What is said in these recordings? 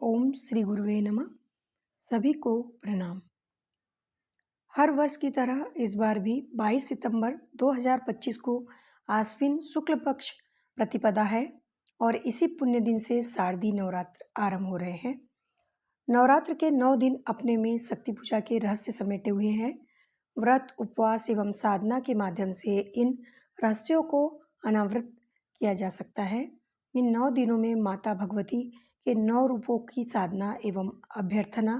ओम श्री गुरुवे नमः। सभी को प्रणाम। हर वर्ष की तरह इस बार भी 22 सितंबर 2025 को आश्विन शुक्ल पक्ष प्रतिपदा है और इसी पुण्य दिन से शारदीय नवरात्र आरंभ हो रहे हैं। नवरात्र के 9 दिन अपने में शक्ति पूजा के रहस्य समेटे हुए हैं। व्रत, उपवास एवं साधना के माध्यम से इन रहस्यों को अनावृत किया जा सकता है। इन 9 दिनों में माता भगवती के 9 रूपों की साधना एवं अभ्यर्थना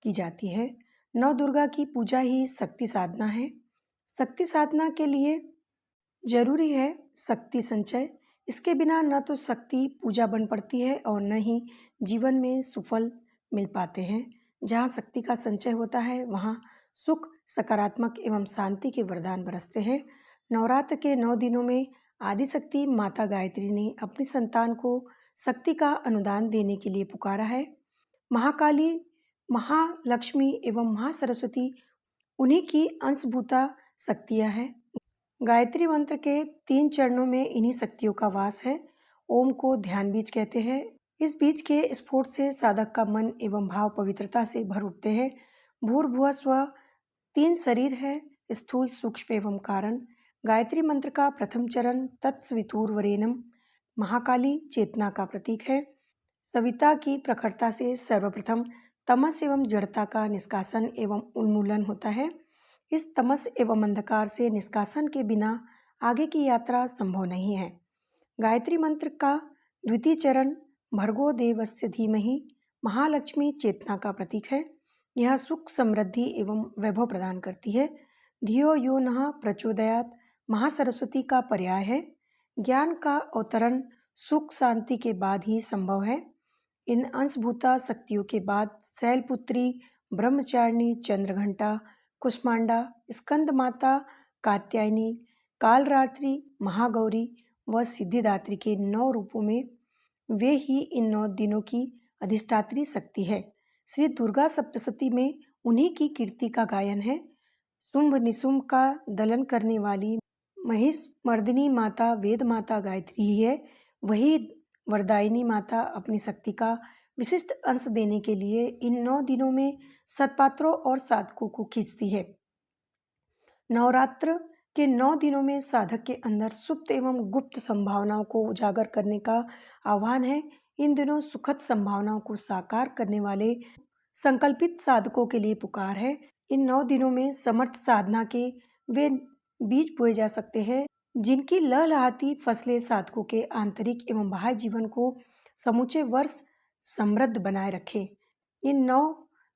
की जाती है। 9 दुर्गा की पूजा ही शक्ति साधना है। शक्ति साधना के लिए जरूरी है शक्ति संचय। इसके बिना न तो शक्ति पूजा बन पड़ती है और न ही जीवन में सुफल मिल पाते हैं। जहाँ शक्ति का संचय होता है वहाँ सुख, सकारात्मक एवं शांति के वरदान बरसते हैं। नवरात्र के 9 दिनों में आदिशक्ति माता गायत्री ने अपनी संतान को शक्ति का अनुदान देने के लिए पुकारा है। महाकाली, महालक्ष्मी एवं महासरस्वती उन्हीं की अंशभूता शक्तियाँ हैं। गायत्री मंत्र के 3 चरणों में इन्हीं शक्तियों का वास है। ओम को ध्यान बीज कहते हैं। इस बीज के स्फोट से साधक का मन एवं भाव पवित्रता से भर उठते हैं। भूर्भुवः स्वः 3 शरीर है, स्थूल, सूक्ष्म एवं कारण। गायत्री मंत्र का प्रथम चरण तत्सवितुर्वरेण्यम महाकाली चेतना का प्रतीक है। सविता की प्रखरता से सर्वप्रथम तमस एवं जड़ता का निष्कासन एवं उन्मूलन होता है। इस तमस एवं अंधकार से निष्कासन के बिना आगे की यात्रा संभव नहीं है। गायत्री मंत्र का द्वितीय चरण भर्गो देवस्य धीमहि महालक्ष्मी चेतना का प्रतीक है। यह सुख, समृद्धि एवं वैभव प्रदान करती है। धियो यो नः प्रचोदयात् महासरस्वती का पर्याय है। ज्ञान का अवतरण सुख शांति के बाद ही संभव है। इन अंशभूता शक्तियों के बाद शैलपुत्री, ब्रह्मचारिणी, चंद्रघंटा, कुष्मांडा, स्कंद माता, कात्यायनी, कालरात्रि, महागौरी व सिद्धिदात्री के 9 रूपों में वे ही इन 9 दिनों की अधिष्ठात्री शक्ति है। श्री दुर्गा सप्तशती में उन्हीं की कीर्ति का गायन है। शुंभ निशुंभ का दलन करने वाली महिष मर्दिनी माता वेद माता गायत्री ही है। वही वरदायिनी माता अपनी शक्ति का विशिष्ट अंश देने के लिए इन 9 दिनों में सत्पात्रों और साधकों को खींचती है। नवरात्र के 9 दिनों में साधक के अंदर सुप्त एवं गुप्त संभावनाओं को उजागर करने का आह्वान है। इन दिनों सुखद संभावनाओं को साकार करने वाले संकल्पित साधकों के लिए पुकार है। इन 9 दिनों में समर्थ साधना के वे बीज बोए जा सकते हैं जिनकी लहलहाती फसलें साधकों के आंतरिक एवं बाह्य जीवन को समूचे वर्ष समृद्ध बनाए रखें। इन 9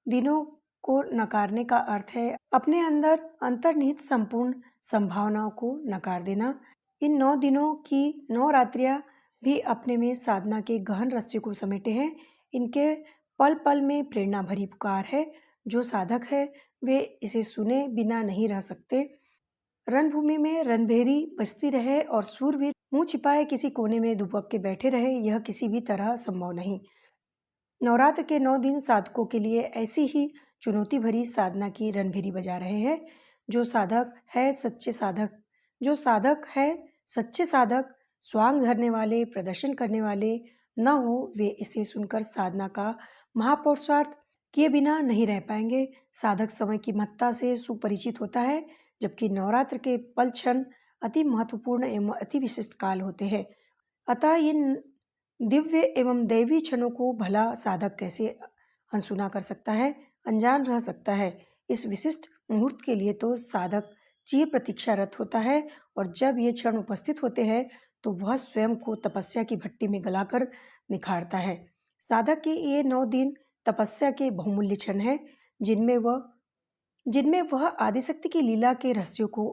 दिनों को नकारने का अर्थ है अपने अंदर अंतर्निहित संपूर्ण संभावनाओं को नकार देना। इन 9 दिनों की 9 रात्रियां भी अपने में साधना के गहन रहस्य को समेटे हैं। इनके पल पल में प्रेरणा भरी पुकार है। जो साधक है वे इसे सुने बिना नहीं रह सकते। रणभूमि में रणभेरी बजती रहे और सूरवीर मुंह छिपाए किसी कोने में दुबक के बैठे रहे, यह किसी भी तरह संभव नहीं। नवरात्र के 9 दिन साधकों के लिए ऐसी ही चुनौती भरी साधना की रणभेरी बजा रहे हैं। जो साधक है सच्चे साधक, स्वांग धरने वाले, प्रदर्शन करने वाले न हो, वे इसे सुनकर साधना का महापुरुषार्थ किए बिना नहीं रह पाएंगे। साधक समय की महत्ता से सुपरिचित होता है, जबकि नवरात्र के पल क्षण अति महत्वपूर्ण एवं अति विशिष्ट काल होते हैं। अतः इन दिव्य एवं दैवी क्षणों को भला साधक कैसे अनसुना कर सकता है, अनजान रह सकता है। इस विशिष्ट मुहूर्त के लिए तो साधक चिर प्रतीक्षारत होता है और जब ये क्षण उपस्थित होते हैं तो वह स्वयं को तपस्या की भट्टी में गलाकर निखारता है। साधक के ये 9 दिन तपस्या के बहुमूल्य क्षण हैं जिनमें वह आदिशक्ति की लीला के रहस्यों को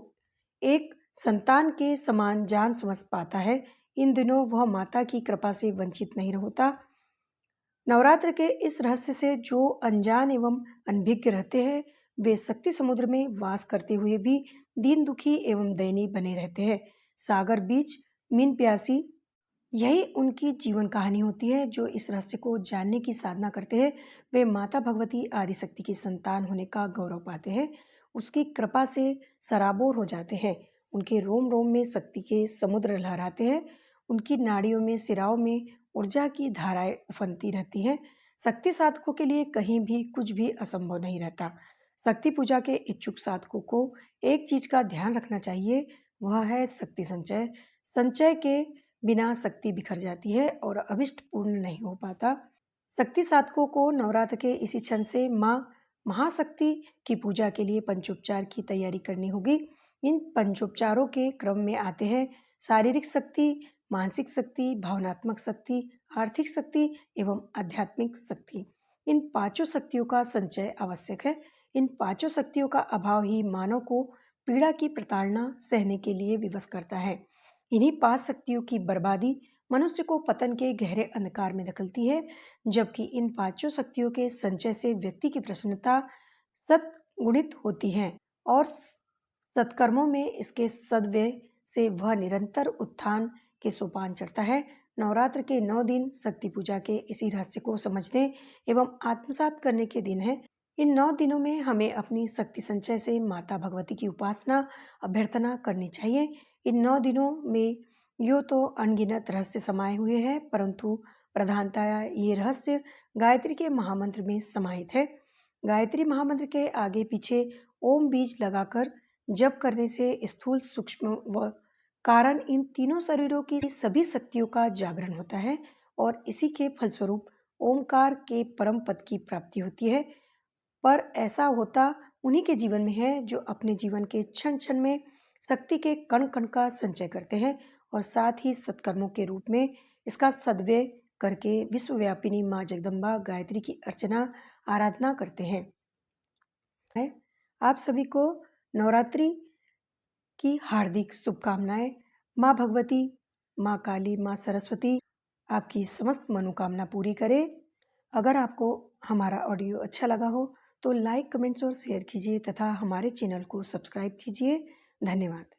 एक संतान के समान जान समझ पाता है। इन दिनों वह माता की कृपा से वंचित नहीं होता। नवरात्र के इस रहस्य से जो अनजान एवं अनभिज्ञ रहते हैं वे शक्ति समुद्र में वास करते हुए भी दीन दुखी एवं दयनीय बने रहते हैं। सागर बीच मीन प्यासी, यही उनकी जीवन कहानी होती है। जो इस रहस्य को जानने की साधना करते हैं वे माता भगवती आदिशक्ति की संतान होने का गौरव पाते हैं। उसकी कृपा से सराबोर हो जाते हैं। उनके रोम रोम में शक्ति के समुद्र लहराते हैं। उनकी नाड़ियों में, सिराओं में ऊर्जा की धाराएं उफनती रहती हैं। शक्ति साधकों के लिए कहीं भी कुछ भी असंभव नहीं रहता। शक्ति पूजा के इच्छुक साधकों को एक चीज का ध्यान रखना चाहिए, वह है शक्ति संचय। संचय के बिना शक्ति बिखर जाती है और अभिष्ट पूर्ण नहीं हो पाता। शक्ति साधकों को नवरात्र के इसी क्षण से माँ महाशक्ति की पूजा के लिए पंचोपचार की तैयारी करनी होगी। इन पंचोपचारों के क्रम में आते हैं शारीरिक शक्ति, मानसिक शक्ति, भावनात्मक शक्ति, आर्थिक शक्ति एवं आध्यात्मिक शक्ति। इन पांचों शक्तियों का संचय आवश्यक है। इन पांचों शक्तियों का अभाव ही मानव को पीड़ा की प्रताड़ना सहने के लिए विवश करता है। इन्हीं पांच शक्तियों की बर्बादी मनुष्य को पतन के गहरे अंधकार में धकेलती है, जबकि इन पांचों शक्तियों के संचय से व्यक्ति की प्रसन्नता सद्गुणित होती है और सत्कर्मों में इसके सद्व्यय से वह निरंतर उत्थान के सोपान चढ़ता है। नवरात्र के 9 दिन शक्ति पूजा के इसी रहस्य को समझने एवं आत्मसात करने के दिन है। इन 9 दिनों में हमें अपनी शक्ति संचय से माता भगवती की उपासना अभ्यर्थना करनी चाहिए। इन 9 दिनों में यूँ तो अनगिनत रहस्य समाये हुए हैं, परंतु प्रधानतया ये रहस्य गायत्री के महामंत्र में समाहित है। गायत्री महामंत्र के आगे पीछे ओम बीज लगाकर जप करने से स्थूल, सूक्ष्म व कारण इन तीनों शरीरों की सभी शक्तियों का जागरण होता है और इसी के फलस्वरूप ओमकार के परम पद की प्राप्ति होती है। पर ऐसा होता उन्हीं के जीवन में है जो अपने जीवन के क्षण क्षण में शक्ति के कण कण का संचय करते हैं और साथ ही सत्कर्मों के रूप में इसका सद्व्यय करके विश्वव्यापिनी माँ जगदम्बा गायत्री की अर्चना आराधना करते हैं। आप सभी को नवरात्रि की हार्दिक शुभकामनाएं। माँ भगवती, माँ काली, माँ सरस्वती आपकी समस्त मनोकामना पूरी करे। अगर आपको हमारा ऑडियो अच्छा लगा हो तो लाइक, कमेंट्स और शेयर कीजिए तथा हमारे चैनल को सब्सक्राइब कीजिए। धन्यवाद।